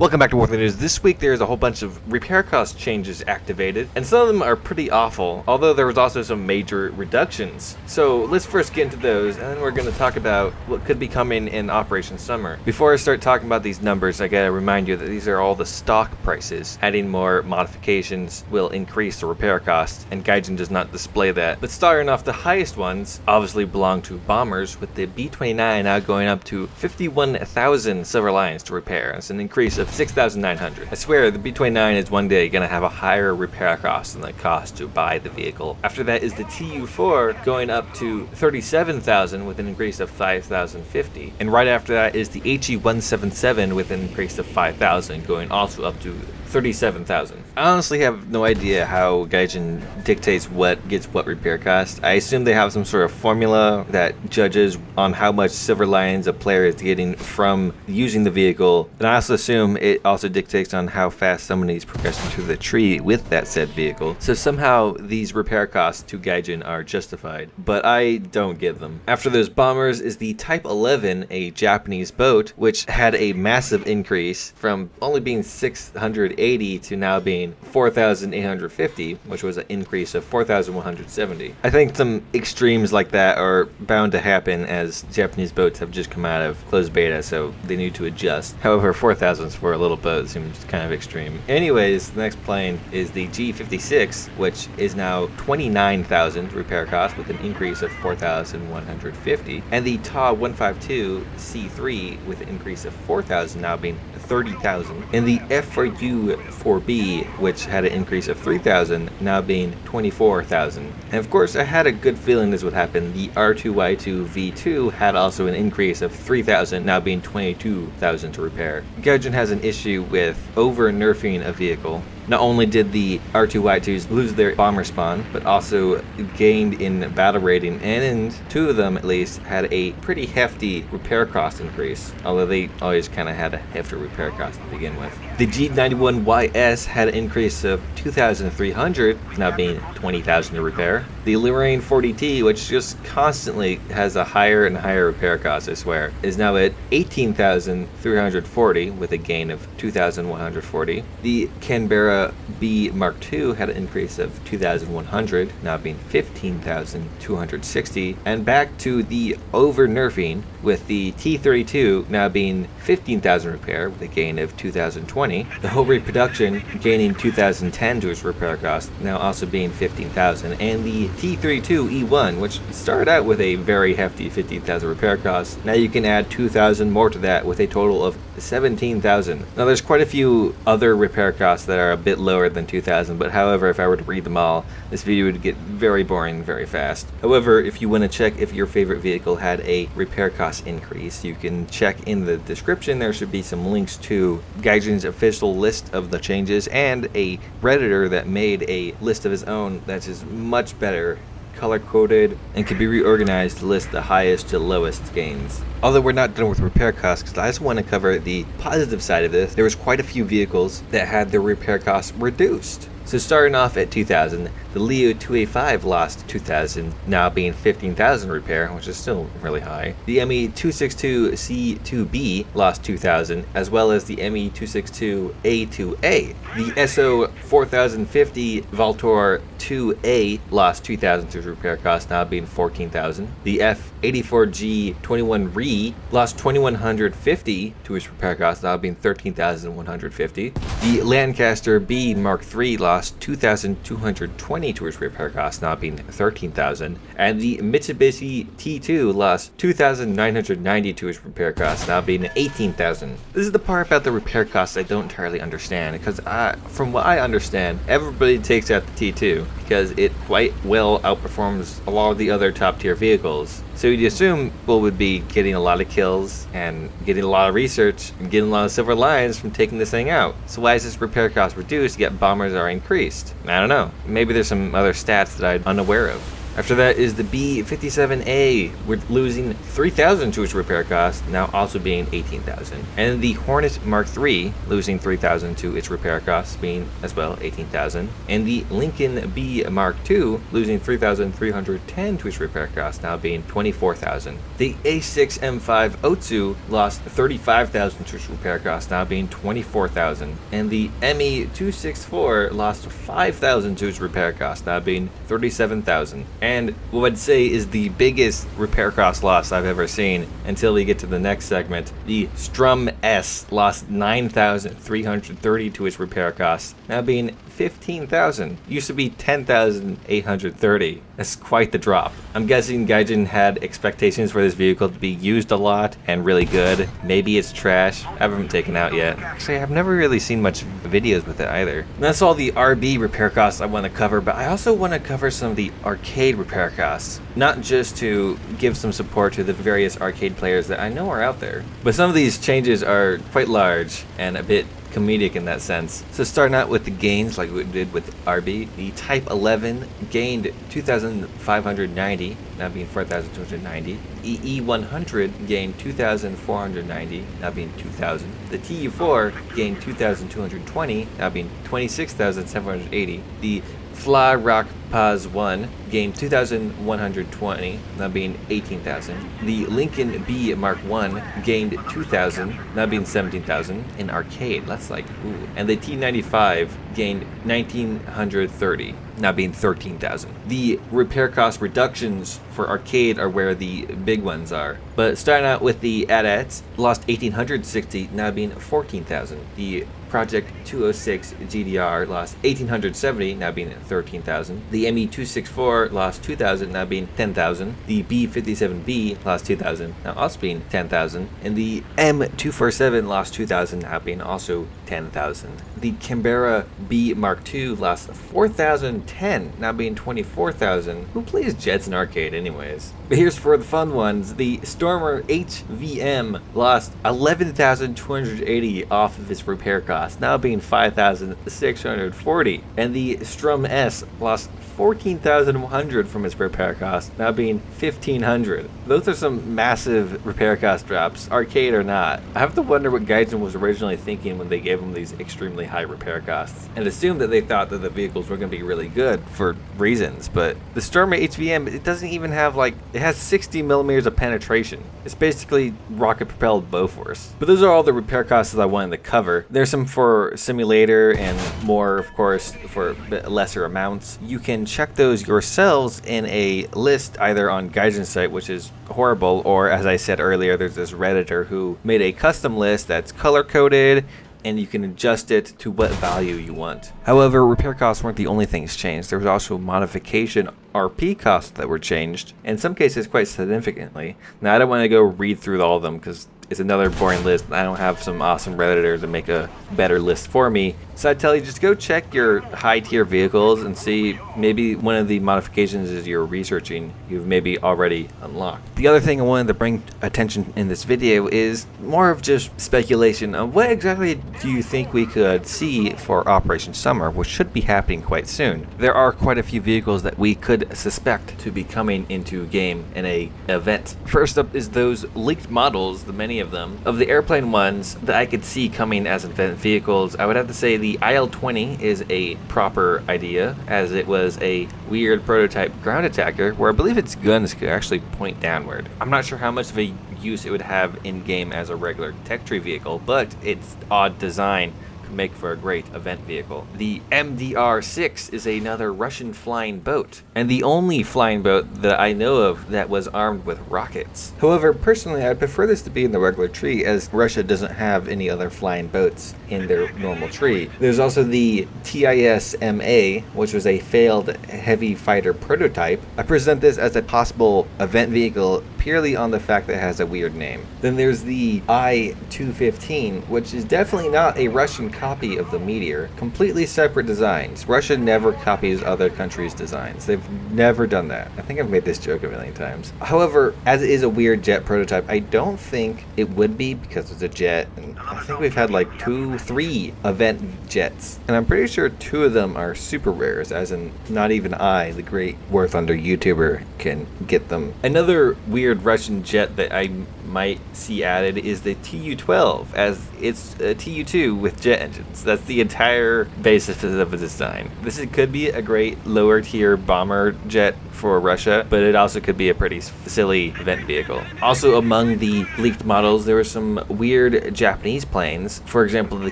Welcome back to War News. This week there's a whole bunch of repair cost changes activated, and some of them are pretty awful, although there was also some major reductions. So let's first get into those, and then we're going to talk about what could be coming in Operation Summer. Before I start talking about these numbers, I gotta remind you that these are all the stock prices. Adding more modifications will increase the repair cost, and Gaijin does not display that. But starting off, the highest ones obviously belong to bombers, with the B-29 now going up to 51,000 silver lions to repair. It's an increase of 6,900. I swear the B-29 is one day going to have a higher repair cost than the cost to buy the vehicle. After that is the TU-4 going up to 37,000 with an increase of 5,050. And right after that is the HE-177 with an increase of 5,000 going also up to 37,000. I honestly have no idea how Gaijin dictates what gets what repair cost. I assume they have some sort of formula that judges on how much silver lions a player is getting from using the vehicle. And I also assume it also dictates on how fast somebody is progressing through the tree with that said vehicle. So somehow these repair costs to Gaijin are justified, but I don't get them. After those bombers is the Type 11, a Japanese boat, which had a massive increase from only being 680 to now being 4,850, which was an increase of 4,170. I think some extremes like that are bound to happen as Japanese boats have just come out of closed beta, so they need to adjust. However, 4,000s for a little boat seems kind of extreme. Anyways, the next plane is the G56, which is now 29,000 repair cost with an increase of 4,150, and the TA 152 C3 with an increase of 4,000 now being 30,000, and the F4U-4B, which had an increase of 3,000, now being 24,000. And of course, I had a good feeling this would happen. The R2Y2 V2 had also an increase of 3,000, now being 22,000 to repair. Gaijin has an issue with over-nerfing a vehicle. Not only did the R2Y2s lose their bomber spawn, but also gained in battle rating, and two of them at least had a pretty hefty repair cost increase, although they always kind of had a hefty repair cost to begin with. The G91YS had an increase of 2,300, now being 20,000 to repair. The Lorraine 40T, which just constantly has a higher and higher repair cost, I swear, is now at 18,340 with a gain of 2,140. The Canberra B Mark II had an increase of 2,100, now being 15,260, and back to the over-nerfing with the T32 now being 15,000 repair with a gain of 2,020. The whole reproduction gaining 2,010 to its repair cost, now also being 15,000, and the T32 E1, which started out with a very hefty 15,000 repair cost, now you can add 2,000 more to that with a total of 17,000. Now there's quite a few other repair costs that are a bit lower than 2,000, but however, if I were to read them all, this video would get very boring very fast. However, if you want to check if your favorite vehicle had a repair cost increase, you can check in the description. There should be some links to Gaijin's official list of the changes and a Redditor that made a list of his own that is much better, color-coded, and can be reorganized to list the highest to lowest gains. Although we're not done with repair costs, because I just want to cover the positive side of this. There was quite a few vehicles that had their repair costs reduced. So starting off at 2,000, the Leo 2A5 lost 2,000, now being 15,000 repair, which is still really high. The ME 262C2B lost 2,000, as well as the ME 262A2A. The SO 4050 Valtor 2A lost 2,000 to its repair cost, now being 14,000. The F84G21 RE lost 2,150 to its repair cost, now being 13,150. The Lancaster B Mark III lost 2,220 to its repair cost, now being 13,000, and the Mitsubishi T2 lost 2,990 to its repair cost, now being 18,000. This is the part about the repair costs I don't entirely understand, because from what I understand, everybody takes out the T2 because it quite well outperforms a lot of the other top tier vehicles. So you'd assume people would be getting a lot of kills and getting a lot of research and getting a lot of silver lions from taking this thing out. So why is this repair cost reduced yet bombers are increased? I don't know. Maybe there's some other stats that I'm unaware of. After that is the B-57A. We're losing 3,000 to its repair cost, now also being 18,000. And the Hornet Mark III, losing 3,000 to its repair cost, being as well 18,000. And the Lincoln B Mark II, losing 3,310 to its repair cost, now being 24,000. The A6M5 Otsu lost 35,000 to its repair cost, now being 24,000. And the ME264 lost 5,000 to its repair cost, now being 37,000. And what I'd say is the biggest repair cost loss I've ever seen until we get to the next segment. The Strum S lost 9,330 to its repair cost, now being 15,000. Used to be 10,830. That's quite the drop. I'm guessing Gaijin had expectations for this vehicle to be used a lot and really good. Maybe it's trash. I haven't taken out yet. Actually, I've never really seen much videos with it either. And that's all the RB repair costs I want to cover, but I also want to cover some of the arcade repair costs. Not just to give some support to the various arcade players that I know are out there, but some of these changes are quite large and a bit comedic in that sense. So starting out with the gains like we did with RB, the Type 11 gained 2,590, now being 4,290. EE100 gained 2,490, now being 2,000. The TU4 gained 2,220, now being 26,780. The Fla Rock Paz 1 gained 2,120, now being 18,000. The Lincoln B Mark 1 gained 2,000, now being 17,000 in arcade. That's like, ooh. And the T95 gained 1,930, now being 13,000. The repair cost reductions for arcade are where the big ones are. But starting out with the AT-ATs, lost 1,860, now being 14,000. The Project 206 GDR lost 1,870, now being 13,000. The ME264 lost 2,000, now being 10,000. The B57B lost 2,000, now also being 10,000. And the M247 lost 2,000, now being also 10,000. The Canberra B Mark II lost 4,010, now being 24,000. Who plays jets in arcade anyways? But here's for the fun ones. The Stormer HVM lost 11,280 off of its repair cost, now being 5,640. And the Strum S lost 14,100 from its repair cost, now being 1,500. Those are some massive repair cost drops, arcade or not. I have to wonder what Gaijin was originally thinking when they gave them these extremely high repair costs, and assumed that they thought that the vehicles were going to be really good for reasons. But the Stormer HVM, it doesn't even have it has 60 millimeters of penetration. It's basically rocket propelled Bofors. But those are all the repair costs that I wanted to cover. There's some for simulator and more, of course, for lesser amounts. You can check those yourselves in a list either on Gaijin's site, which is horrible, or as I said earlier, there's this Redditor who made a custom list that's color coded and you can adjust it to what value you want. However, repair costs weren't the only things changed. There was also modification RP costs that were changed, in some cases quite significantly. Now I don't want to go read through all of them because it's another boring list. I don't have some awesome Redditors to make a better list for me. So I tell you, just go check your high tier vehicles and see maybe one of the modifications as you're researching you've maybe already unlocked. The other thing I wanted to bring attention in this video is more of just speculation on what exactly do you think we could see for Operation Summer, which should be happening quite soon. There are quite a few vehicles that we could suspect to be coming into game in a event. First up is those leaked models, the many of them, of the airplane ones that I could see coming as event vehicles. I would have to say the IL-20 is a proper idea, as it was a weird prototype ground attacker where I believe its guns could actually point downward. I'm not sure how much of a use it would have in game as a regular tech tree vehicle, but its odd design make for a great event vehicle. The MDR-6 is another Russian flying boat, and the only flying boat that I know of that was armed with rockets. However, personally, I'd prefer this to be in the regular tree, as Russia doesn't have any other flying boats in their normal tree. There's also the TIS-MA, which was a failed heavy fighter prototype. I present this as a possible event vehicle purely on the fact that it has a weird name. Then there's the I-215, which is definitely not a Russian copy of the Meteor. Completely separate designs. Russia never copies other countries' designs. They've never done that. I think I've made this joke a million times. However, as it is a weird jet prototype, I don't think it would be because it's a jet, and I think we've had like 3 event jets, and I'm pretty sure 2 of them are super rares, as in not even I, the great War Thunder YouTuber, can get them. Another weird Russian jet that I might see added is the Tu-12, as it's a Tu-2 with jet engines. That's the entire basis of the design. Could be a great lower tier bomber jet for Russia, but it also could be a pretty silly event vehicle. Also, among the leaked models, there were some weird Japanese planes. For example, the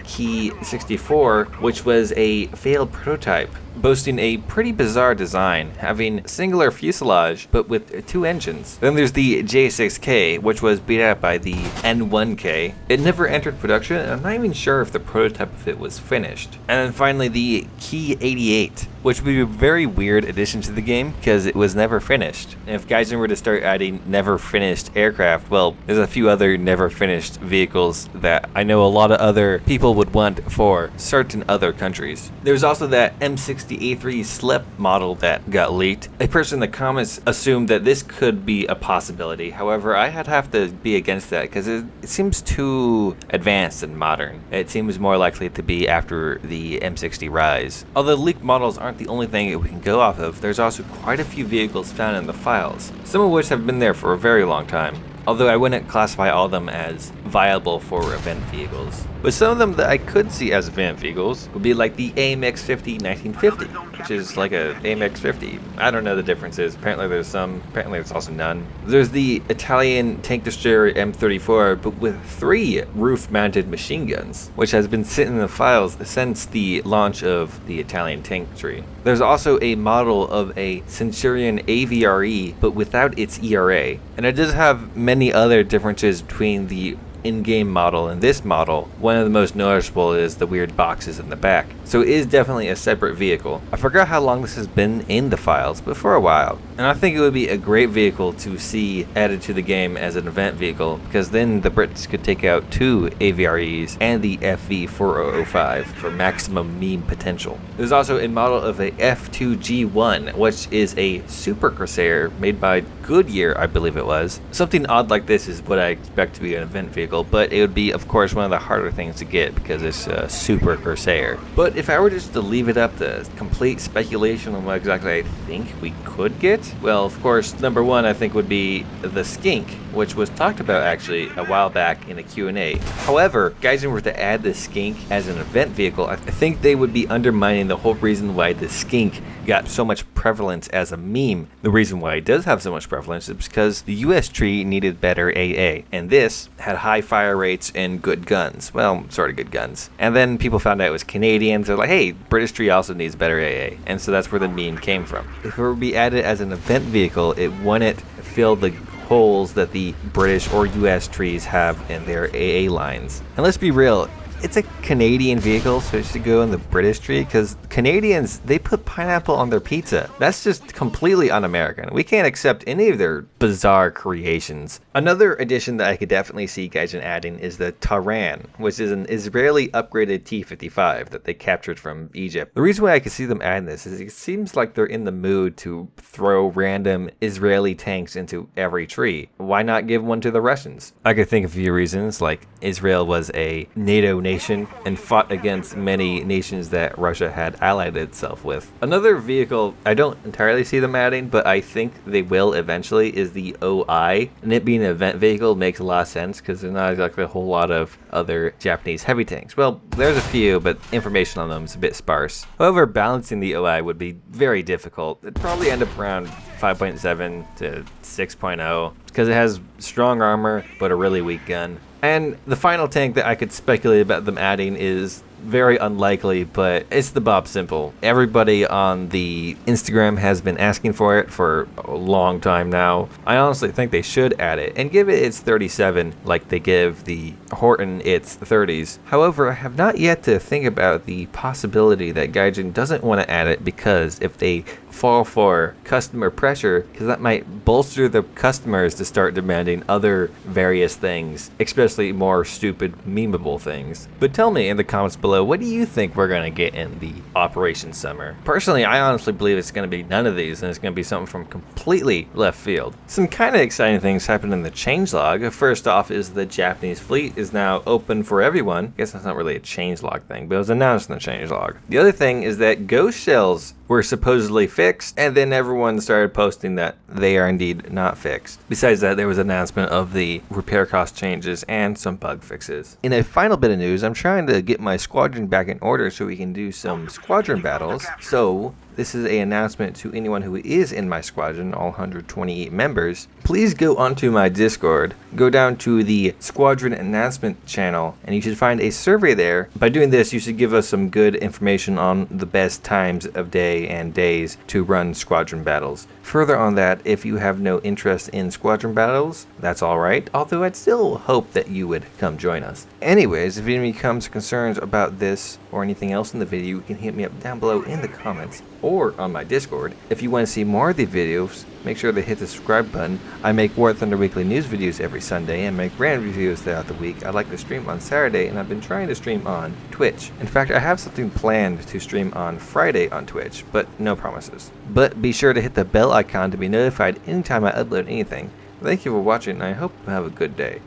Ki-64, which was a failed prototype, boasting a pretty bizarre design, having singular fuselage but with 2 engines. Then there's the J6K, which was beat out by the N1K. It never entered production, and I'm not even sure if the prototype of it was finished. And then finally the Ki-88, which would be a very weird addition to the game because it was never finished. And if Gaijin were to start adding never finished aircraft, well, there's a few other never finished vehicles that I know a lot of other people would want for certain other countries. There's also that M60 A3 SLEP model that got leaked. A person in the comments assumed that this could be a possibility. However, I'd have to be against that because it seems too advanced and modern. It seems more likely to be after the M60 Rise. Although leaked models aren't the only thing that we can go off of, there's also quite a few vehicles found in the files, some of which have been there for a very long time. Although I wouldn't classify all of them as viable for event vehicles. But some of them that I could see as event vehicles would be like the AMX-50 1950, which is like a AMX-50. I don't know the differences. Apparently there's some, apparently there's also none. There's the Italian tank destroyer M34, but with 3 roof-mounted machine guns, which has been sitting in the files since the launch of the Italian tank tree. There's also a model of a Centurion AVRE, but without its ERA. And it does have many other differences between the in-game model and this model. One of the most noticeable is the weird boxes in the back. So it is definitely a separate vehicle. I forgot how long this has been in the files, but for a while. And I think it would be a great vehicle to see added to the game as an event vehicle, because then the Brits could take out 2 AVREs and the FV4005 for maximum meme potential. There's also a model of a F2G1, which is a Super Corsair made by Goodyear, I believe it was. Something odd like this is what I expect to be an event vehicle, but it would be, of course, one of the harder things to get because it's a Super Corsair. But if I were just to leave it up to complete speculation on what exactly I think we could get, well, of course, number 1 I think would be the Skink, which was talked about actually a while back in a Q&A. However, Gaijin were to add the Skink as an event vehicle, I think they would be undermining the whole reason why the Skink got so much prevalence as a meme. The reason why it does have so much prevalence is because the US tree needed better AA, and this had high fire rates and good guns. Well, sort of good guns. And then people found out it was Canadians. They're like, hey, British tree also needs better AA. And so that's where the meme came from. If it were to be added as an event vehicle, it wouldn't fill the holes that the British or US trees have in their AA lines. And let's be real, it's a Canadian vehicle, so it should go in the British tree, because Canadians, they put pineapple on their pizza. That's just completely un-American. We can't accept any of their bizarre creations. Another addition that I could definitely see Gaijin adding is the Taran, which is an Israeli upgraded T-55 that they captured from Egypt. The reason why I could see them adding this is it seems like they're in the mood to throw random Israeli tanks into every tree. Why not give one to the Russians? I could think of a few reasons, like Israel was a NATO nation and fought against many nations that Russia had allied itself with. Another vehicle I don't entirely see them adding, but I think they will eventually, is the OI. And it being an event vehicle makes a lot of sense because there's not exactly a whole lot of other Japanese heavy tanks. Well, there's a few, but information on them is a bit sparse. However, balancing the OI would be very difficult. It'd probably end up around 5.7 to 6.0 because it has strong armor but a really weak gun. And the final tank that I could speculate about them adding is very unlikely, but it's the Bob Simple. Everybody on the Instagram has been asking for it for a long time now. I honestly think they should add it and give it its 37 like they give the Horton its 30s. However, I have not yet to think about the possibility that Gaijin doesn't want to add it because if they fall for customer pressure, because that might bolster the customers to start demanding other various things, especially more stupid memeable things. But tell me in the comments below, what do you think we're going to get in the Operation Summer? Personally, I honestly believe it's going to be none of these, and it's going to be something from completely left field. Some kind of exciting things happened in the changelog. First off is the Japanese fleet is now open for everyone. I guess that's not really a changelog thing, but it was announced in the changelog. The other thing is that ghost shells were supposedly fixed, and then everyone started posting that they are indeed not fixed. Besides that, there was an announcement of the repair cost changes and some bug fixes. In a final bit of news, I'm trying to get my squadron back in order so we can do some squadron battles. So this is an announcement to anyone who is in my squadron, all 128 members. Please go onto my Discord, go down to the squadron announcement channel, and you should find a survey there. By doing this, you should give us some good information on the best times of day and days to run squadron battles. Further on that, if you have no interest in squadron battles, that's alright, although I'd still hope that you would come join us. Anyways, if any comes concerns about this or anything else in the video, you can hit me up down below in the comments or on my Discord. If you want to see more of these videos, make sure to hit the subscribe button. I make War Thunder Weekly news videos every Sunday and make random videos throughout the week. I like to stream on Saturday, and I've been trying to stream on Twitch. In fact, I have something planned to stream on Friday on Twitch, but no promises. But be sure to hit the bell icon to be notified anytime I upload anything. Thank you for watching, and I hope you have a good day.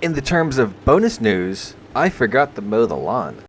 In the terms of bonus news, I forgot to mow the lawn.